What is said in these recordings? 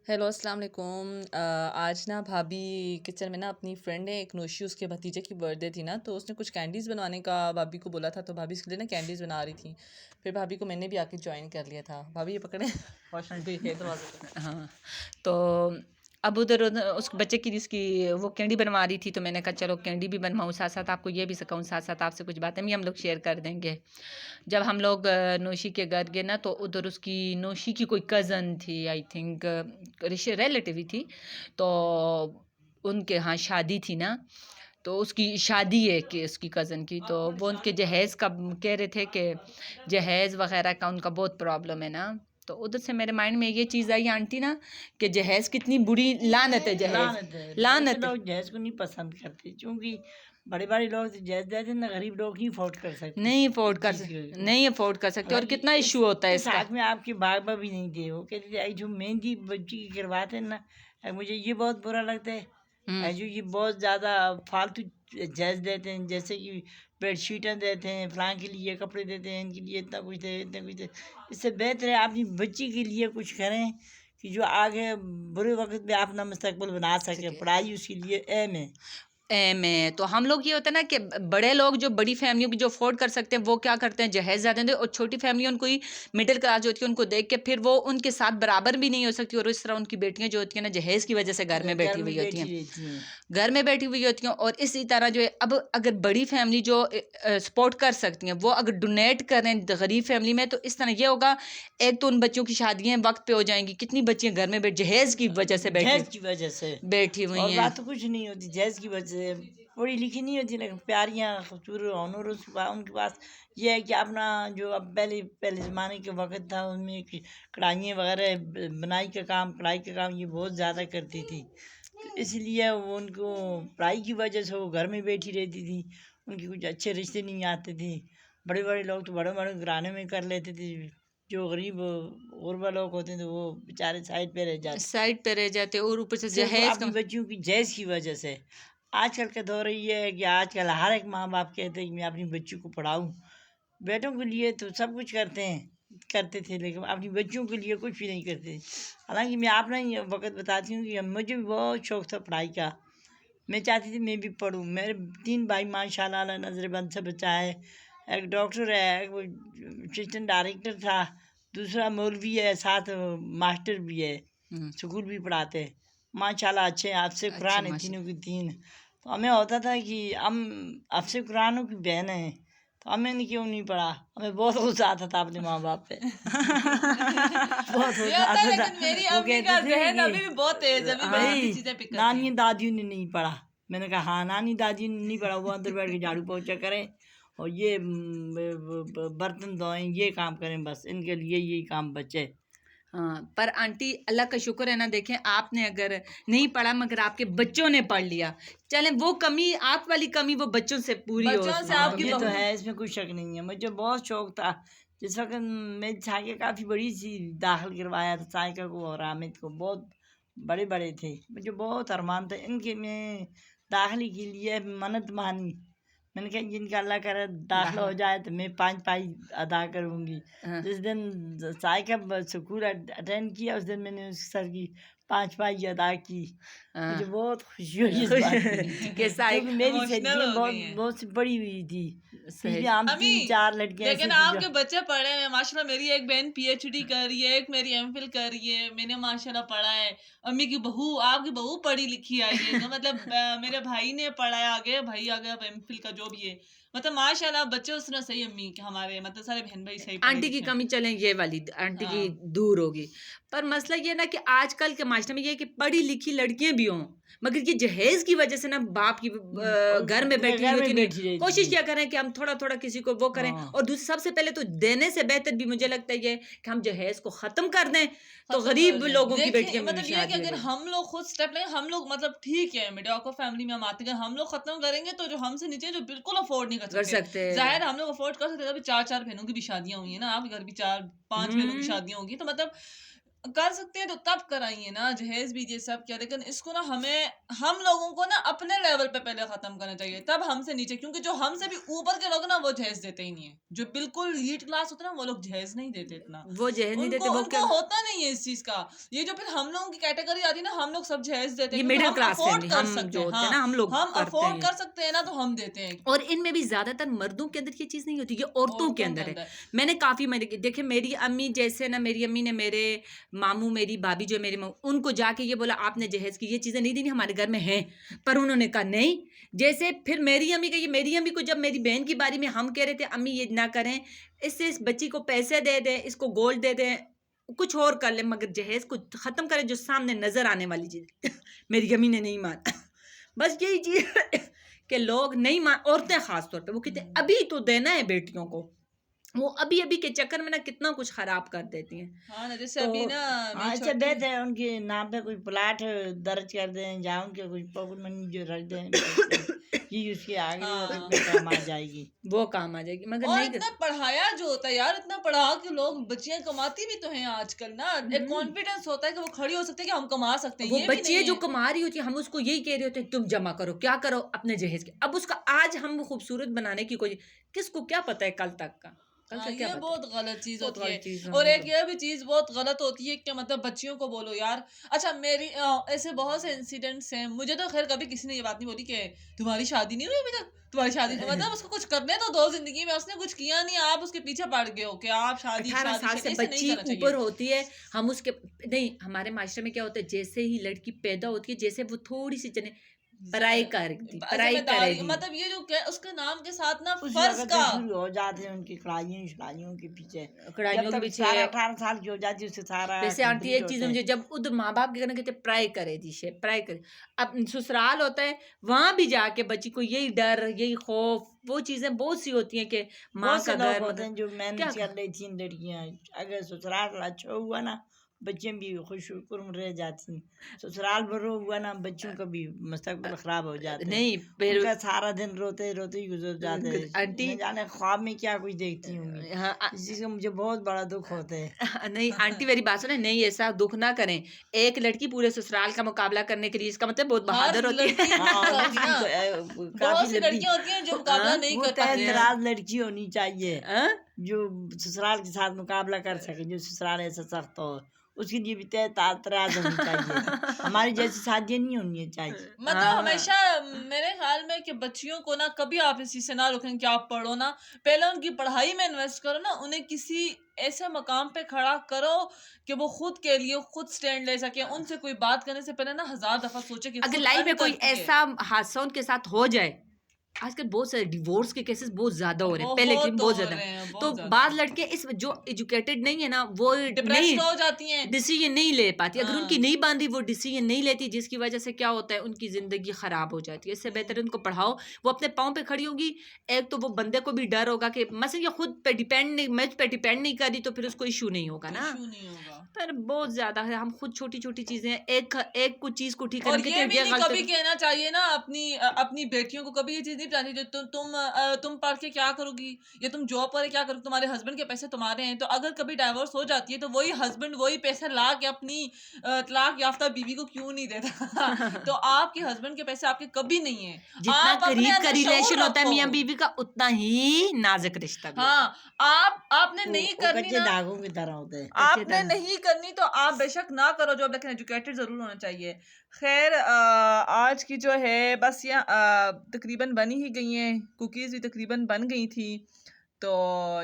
Hello السلام علیکم۔ آج نا بھابھی کچن میں نا اپنی فرینڈ ہے ایک نوشی، اس کے بھتیجے کی برتھ ڈے تھی نا، تو اس نے کچھ کینڈیز بنوانے کا بھابھی کو بولا تھا، تو بھابھی اس کے لیے نا کینڈیز بنا رہی تھیں۔ پھر بھابھی کو میں نے بھی آ کے جوائن کر لیا تھا۔ بھابھی یہ پکڑے واش روم پہ ہے دروازے پہ۔ ہاں، تو اب ادھر اس بچے کی جس کی وہ کینڈی بنوا رہی تھی، تو میں نے کہا چلو کینڈی بھی بنواؤں، ساتھ ساتھ آپ کو یہ بھی سکھاؤں، ساتھ ساتھ آپ سے کچھ باتیں بھی ہم لوگ شیئر کر دیں گے۔ جب ہم لوگ نوشی کے گھر گئے نا، تو ادھر اس کی نوشی کی کوئی کزن تھی، آئی تھنک ریلیٹیو ہی تھی، تو ان کے ہاں شادی تھی نا، تو اس کی شادی ہے کہ اس کی کزن کی، تو وہ ان کے جہیز کا کہہ رہے تھے کہ جہیز وغیرہ کا ان کا بہت پرابلم ہے نا، تو ادھر سے میرے مائنڈ میں یہ چیز آئی آنٹی نا کہ جہیز کتنی بری لعنت ہے، جہیز لعنت لوگ جہیز کو نہیں پسند کرتے، چونکہ بڑے بڑے لوگ جہیز دیتے ہیں نا، غریب لوگ ہی افورڈ کر سکتے، نہیں افورڈ کر سکتے، اور کتنا ایشو ہوتا ہے اس کا۔ ساتھ میں آپ کے بابا بھی نہیں تھے، وہ کہتے تھے جو مہندی بچی کی کرواتے ہیں نا، مجھے یہ بہت برا لگتا ہے، جو یہ بہت زیادہ فالتو جہیز دیتے ہیں، جیسے کہ بیڈ شیٹیں دیتے ہیں، فلاں کے لیے کپڑے دیتے ہیں، ان کے لیے اتنا کچھ دے اتنا کچھ دے۔ اس سے بہتر ہے اپنی بچی کے لیے کچھ کریں کہ جو آگے برے وقت میں اپنا مستقبل بنا سکے، پڑھائی اس کے لیے اہم ہے۔ میں تو ہم لوگ یہ ہوتا ہے نا کہ بڑے لوگ جو بڑی فیملیوں کی جو افورڈ کر سکتے ہیں وہ کیا کرتے ہیں، جہیز زیادہ دیں، اور چھوٹی فیملی ان کو ہی مڈل کلاس جو ہوتی ہے ان کو دیکھ کے پھر وہ ان کے ساتھ برابر بھی نہیں ہو سکتی، اور اس طرح ان کی بیٹیاں جو ہوتی ہیں نا جہیز کی وجہ سے گھر میں بیٹھی ہوئی ہوتی ہیں، گھر میں بیٹھی ہوئی ہوتی ہیں۔ اور اسی طرح جو ہے اب اگر بڑی فیملی جو سپورٹ کر سکتی ہیں وہ اگر ڈونیٹ کریں غریب فیملی میں، تو اس طرح یہ ہوگا، ایک تو ان بچوں کی شادیاں وقت پہ ہو جائیں گی، کتنی بچیاں گھر میں جہیز کی وجہ سے بیٹھی اور ہوئی ہیں۔ بات تو کچھ نہیں ہوتی جہیز کی وجہ سے، پڑھی لکھی نہیں ہوتی لیکن پیاریاں خوبصورت ہنر ان کے پاس یہ ہے کہ اپنا جو اب پہلے زمانے کے وقت تھا، ان میں کڑھائیاں وغیرہ، بنائی کا کام، کڑھائی کا کام یہ بہت زیادہ کرتی تھی، تو اس لیے وہ ان کو پڑھائی کی وجہ سے وہ گھر میں بیٹھی رہتی تھی، ان کے کچھ اچھے رشتے نہیں آتے تھے۔ بڑے بڑے لوگ تو بڑے بڑے گھرانے میں کر لیتے تھے، جو غریب غربا لوگ ہوتے تھے وہ بیچارے سائڈ پہ رہ جاتے، اور اوپر سے صرف جہیز کا اپنی بچیوں کی جہیز کی وجہ سے۔ آج کل کا دور یہ ہے کہ آج کل ہر ایک ماں باپ کہتے ہیں کہ میں اپنی بچی کو پڑھاؤں، بیٹوں کے لیے تو سب کچھ کرتے تھے لیکن اپنی بچیوں کے لیے کچھ بھی نہیں کرتے۔ حالانکہ میں اپنا ہی وقت بتاتی ہوں کہ مجھے بھی بہت شوق تھا پڑھائی کا، میں چاہتی تھی میں بھی پڑھوں۔ میرے 3 بھائی ماشاء اللہ نظر بند سے بچہ ہے، ایک ڈاکٹر ہے، ایک اسسٹنٹ ڈائریکٹر تھا، دوسرا مولوی ہے، ساتھ ماسٹر بھی ہے، اسکول بھی پڑھاتے ہیں، ماشاء اللہ اچھے حافظ قرآن ہے تینوں کی تین۔ تو ہمیں ہوتا تھا کہ ہم حافظ قرآنوں کی بہن ہیں، تو ہمیں نے کیوں نہیں پڑھا، ہمیں بہت غصہ آتا تھا اپنے ماں باپ پہ، بہت غصہ آتا تھا۔ وہ کہتے تھے کہ نانی دادیوں نے نہیں پڑھا، میں نے کہا ہاں نانی دادی نے نہیں پڑھا، وہ اندر بیٹھ کے جھاڑو پوچھا کریں اور یہ برتن دھوئیں، یہ کام کریں، بس ان کے لیے یہی کام بچے۔ ہاں، پر آنٹی اللہ کا شکر ہے نا، دیکھیں آپ نے اگر نہیں پڑھا مگر آپ کے بچوں نے پڑھ لیا، چلیں وہ کمی، آپ والی کمی وہ بچوں سے پوری ہو۔ یہ تو ہے، اس میں کوئی شک نہیں ہے، مجھے بہت شوق تھا۔ جس وقت میں سائیکل کافی بڑی سی داخل کروایا تھا، سائیکل کو اور حامد کو، بہت بڑے بڑے تھے، مجھے بہت ارمان تھا ان کے، میں داخلے کے لیے منت مانی، میں نے کہا جن کا اللہ کرے داخلہ ہو جائے تو میں 5 پائی ادا کروں گی۔ جس دن سائیکل اسکول اٹینڈ کیا اس دن میں نے اس سر کی 5 پائی ادا کی، مجھے بہت خوشی ہوئی اس بات کی، کیونکہ میری سہیلیاں بہت سی پڑھی ہوئی تھی، ہم 3-4 لڑکیاں، لیکن آپ کے بچے پڑھے ہیں ماشاء اللہ۔ میری ایک بہن پی ایچ ڈی کر رہی ہے، ایک میری ایم فل کر رہی ہے، میں نے ماشاء اللہ پڑھا ہے، امی کی بہو، آپ کی بہو پڑھی لکھی آئی ہے، تو مطلب میرے بھائی نے پڑھا ہے، آگے بھائی آگے اب ایم فل کا جو بھی ہے، مطلب ماشاء اللہ بچے اس طرح صحیح، امی کے ہمارے مطلب سارے بہن بھائی صحیح۔ آنٹی کی کمی چلیں یہ والی آنٹی کی دور ہوگی، پر مسئلہ یہ نا کہ آج کل کے معاشرے میں یہ کہ پڑھی لکھی لڑکیاں بھی ہوں مگر یہ جہیز کی وجہ سے نا باپ کی گھر میں بیٹھی ہوئی، کوشش کیا کریں کہ ہم تھوڑا تھوڑا کسی کو وہ کریں، اور سب سے پہلے تو دینے سے بہتر بھی مجھے لگتا ہے یہ کہ ہم جہیز کو ختم کر دیں، تو غریب لوگوں کی بیٹیاں مطلب یہ کہ اگر ہم لوگ خود اسٹیپ لیں، ہم لوگ مطلب ٹھیک ہے میڈیوکر فیملی میں ہم آتے ہیں، ہم لوگ ختم کریں گے تو جو ہم سے نیچے جو بالکل افورڈ نہیں کر سکتے، ظاہر ہم لوگ افورڈ کر سکتے ہیں، ابھی 4 بہنوں کی بھی شادیاں ہوئی ہیں نا، آپ کے گھر بھی 4-5 بہنوں کی شادیاں ہوگی، تو مطلب कर सकते हैं तो तब कराइए ना, जहेज भी ये सब किया, लेकिन इसको ना हम लोगों को ना अपने लेवल पे पहले खत्म करना चाहिए, तब हमसे नीचे, क्योंकि जो हमसे भी ऊपर के लोग ना वो जहेज देते ही नहीं है, जो बिल्कुल लीड क्लास होता है ना वो लोग जहेज नहीं देते इतना, वो जहेज नहीं देते, उनको वो क्या, उनको होता नहीं है इस चीज का। ये जो फिर हम लोगों की कैटेगरी आती है ना, हम लोग सब जहेज देते ये हैं, क्योंकि मिडिल हम क्लास अफोर्ड फैमिली, कर हम सकते जो हैं। होते हैं हाँ, ना, हम लोग हम करते अफोर्ड हैं। कर सकते हैं ना, तो हम देते हैं। और इनमें भी ज्यादातर मर्दों के अंदर ये चीज नहीं होती, ये औरतों के अंदर है। अंदर मैंने काफी देखे, मेरी अम्मी जैसे ना, मेरी अम्मी ने मेरे मामू, मेरी भाभी जो है मेरी मामू, उनको जाके ये बोला आपने जहेज की ये चीजें नहीं देनी, हमारे घर में हैं, पर उन्होंने कहा नहीं। जैसे फिर मेरी अम्मी का, ये मेरी अम्मी को जब मेरी बहन की बारी में हम कह रहे थे अम्मी ये ना करें, इससे इस बच्ची को पैसे दे दें, इसको गोल्ड दे दें, कुछ और कर ले, मगर जहेज को खत्म करें जो सामने नजर आने वाली चीज। मेरी अम्मी ने नहीं माना। बस यही चीज कि लोग नहीं मान, औरतें खास तौर पे वो कहते हैं अभी तो देना है बेटियों को, वो अभी अभी के चक्कर में ना कितना कुछ खराब कर देती हैं। हाँ ना, जैसे तो अभी ना मेरी अच्छा छोटी- बेहतर है उनके नाम पे कोई प्लाट दर्ज कर दें, जहाँ उनके कुछ पॉकेट मनी जो रख दें, ये उसके आगे हाँ। में काम आ जाएगी। वो काम आ जाएगी, मगर और नहीं इतना पढ़ाया जो होता है यार, इतना पढ़ा के लोग बच्चियां कमाती भी तो हैं आजकल ना, एक कॉन्फिडेंस होता है कि वो खड़ी हो सकती है कि हम कमा सकते हैं, वो ये भी बच्ची नहीं जो है। कमा रही होती है, हम उसको यही कह रहे होते हैं तुम जमा करो, क्या करो अपने जहेज के। अब उसका आज हम खूबसूरत बनाने की कोशिश, किसको क्या पता है कल तक का, कल हाँ, का क्या ये पता। बहुत गलत चीज बहुत होती है। गलत चीज़ है, और हाँ, एक ये भी चीज बहुत गलत होती है कि मतलब बच्चियों को बोलो यार, अच्छा मेरी ऐसे बहुत से इंसिडेंट्स हैं, मुझे तो खैर कभी किसी ने ये बात नहीं बोली कि तुम्हारी शादी नहीं हुई अभी तक, तुम्हारी शादी मतलब उसको कुछ करने तो दो जिंदगी में, उसने कुछ किया नहीं, आप उसके पीछे पड़ गए हो कि आप शादी 18 शादी साल से ऐसे नहीं बच्ची करना ऊपर चाहिए। होती है, हम उसके नहीं, हमारे मास्टर में क्या होता है, जैसे ही लड़की पैदा होती है, जैसे वो थोड़ी सी जने पढ़ाई करेगी, पढ़ाई जिम्मेदारी करेगी, मतलब ये जो उसके नाम के साथ ना उस फर्ज वक्त का से शुरू हो जाते हैं उनकी कढ़ाइयों के पीछे। कढ़ाइयों जब के तक पीछे। 18 साल की हो जाती है उससे सारा वैसे आंटी complete एक चीज होता है। मुझे, जब उधर माँ बाप के कहना कहते पढ़ाई करे दिशे, पढ़ाई करे, अब ससुराल होता है, वहां भी जाके बच्ची को यही डर, यही खौफ, वो चीजें बहुत सी होती हैं कि माँ बहुत का से लोग घर होते हैं जो क्या मैनेज कर लेती हैं लड़कियां, अगर ससुराल अच्छा हुआ ना बच्चे भी खुशकुर्म रह जाती हैं, ससुराल बुरा हुआ ना बच्चों का भी मुस्तकबिल खराब हो जाता है। नहीं फिर उनका सारा दिन रोते रोते ही गुजर जाते हैं, आंटी, न जाने ख्वाब में क्या कुछ देखती होंगी। हाँ इस चीज़ का मुझे बहुत बड़ा दुख होता है। नहीं आंटी मेरी बात सुने, नहीं ऐसा दुख ना करें, एक लड़की पूरे ससुराल का मुकाबला करने के लिए, इसका मतलब बहुत हर बहादुर होती लड़की है। हाँ होती लड़की ना, तो, बहुत काफी सी लड़की लड़कियां होती हैं जो मुकाबला हाँ, नहीं वो कर पाती हैं। दराज लड़की होनी चाहिए हाँ? जो ससुराल के साथ मुकाबला कर सके, जो ससुराल ऐसा सख्त हो उसके लिए भी तैयार होनी चाहिए। हमारी जैसी शादियाँ नहीं होनी चाहिए। मतलब हाँ। हमेशा मेरे ख्याल में कि बच्चियों को ना कभी आप इस चीज से ना रोकें कि आप पढ़ो ना, पहले उनकी पढ़ाई में इन्वेस्ट करो ना, उन्हें किसी ऐसे मकाम पे खड़ा करो कि वो खुद के लिए खुद स्टैंड ले सके। उनसे कोई बात करने से पहले ना 1000 दफा सोचे कि अगर खुद लाइफ में अंदर कोई के। ऐसा हादसा उनके साथ हो जाए, आजकल बहुत सारे डिवोर्स के केसेस बहुत ज्यादा हो रहे हैं, पहले की बहुत बहुत हो ज्यादा। रहे हैं, तो बहुत ज्यादा। बाद लड़के इस जो एजुकेटेड नहीं है ना, वो नहीं डिप्रेस्ड हो जाती हैं। डिसीजन नहीं ले पाती, अगर हाँ। उनकी नहीं बांधी वो डिसीजन नहीं लेती, जिसकी वजह से क्या होता है उनकी जिंदगी खराब हो जाती है। इससे बेहतर है उनको पढ़ाओ, वो अपने पाँव पे खड़ी होगी, एक तो वो बंदे को भी डर होगा कि मसलन ये खुद पे डिपेंड नहीं, मैं पे डिपेंड नहीं कर रही, तो फिर उसको इशू नहीं होगा ना। इशू नहीं होगा। पर बहुत ज्यादा है, हम खुद छोटी छोटी चीजें एक कुछ चीज को ठीक और करने ये भी नहीं गलत कभी कहना चाहिए ना अपनी बेटियों को, कभी ये चीज नहीं बतानी चाहिए तुम पढ़ के क्या करोगी, या तुम जॉब पर क्या करोगी, तुम्हारे हस्बैंड के पैसे तुम्हारे हैं, तो अगर कभी डाइवोर्स हो जाती है तो वही हस्बैंड वही पैसे ला के अपनी तलाक याफ्ता बीवी को क्यों नहीं देता। तो आपके हस्बैंड के पैसे आपके कभी नहीं है। जितना आप अपने करीब का अंदर शऊर रिलेशन होता है रखो। मियाँ बीवी का, उतना ही नाजुक रिश्ता भी होता है। हाँ, आपने नहीं वो करनी कच्चे ना, दागों की तरह होते हैं। आपने नहीं करनी तो आप बेशक ना करो जॉब, लेकिन एजुकेटेड जरूर होना चाहिए। खैर आज की जो है बस ये तकरीबन बनी ही गई हैं, कुकीज़ भी तकरीबन बन गई थी, तो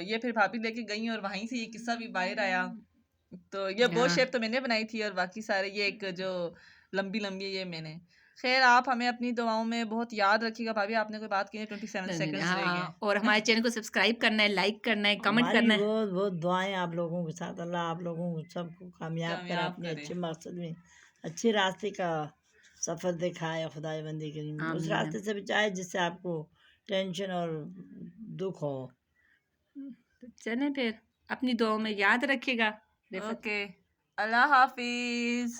ये फिर भाभी लेके गई और वहीं से ये किस्सा भी बाहर आया। तो ये वो हाँ। शेप तो मैंने बनाई थी और बाकी सारे ये एक जो लंबी लंबी ये मैंने। खैर आप हमें अपनी दुआओं में बहुत याद रखिएगा। भाभी आपने कोई बात की है, 27 सेकंड्स रह गए। हाँ, और हमारे चैनल को सब्सक्राइब करना है, लाइक करना है, कमेंट हमारी करना है। बहुत बहुत दुआएं आप लोगों के साथ, अल्लाह आप लोगों को सबको कामयाब करे, कामयाब अपने करे। अच्छे मकसद में अच्छे रास्ते का सफ़र दिखाए खुदाई बंदी करीम, उस आमीन। रास्ते से बचाए जिससे आपको टेंशन और दुख हो। चलें फिर, अपनी दुआओं में याद रखिएगा। ओके, अल्लाह हाफिज।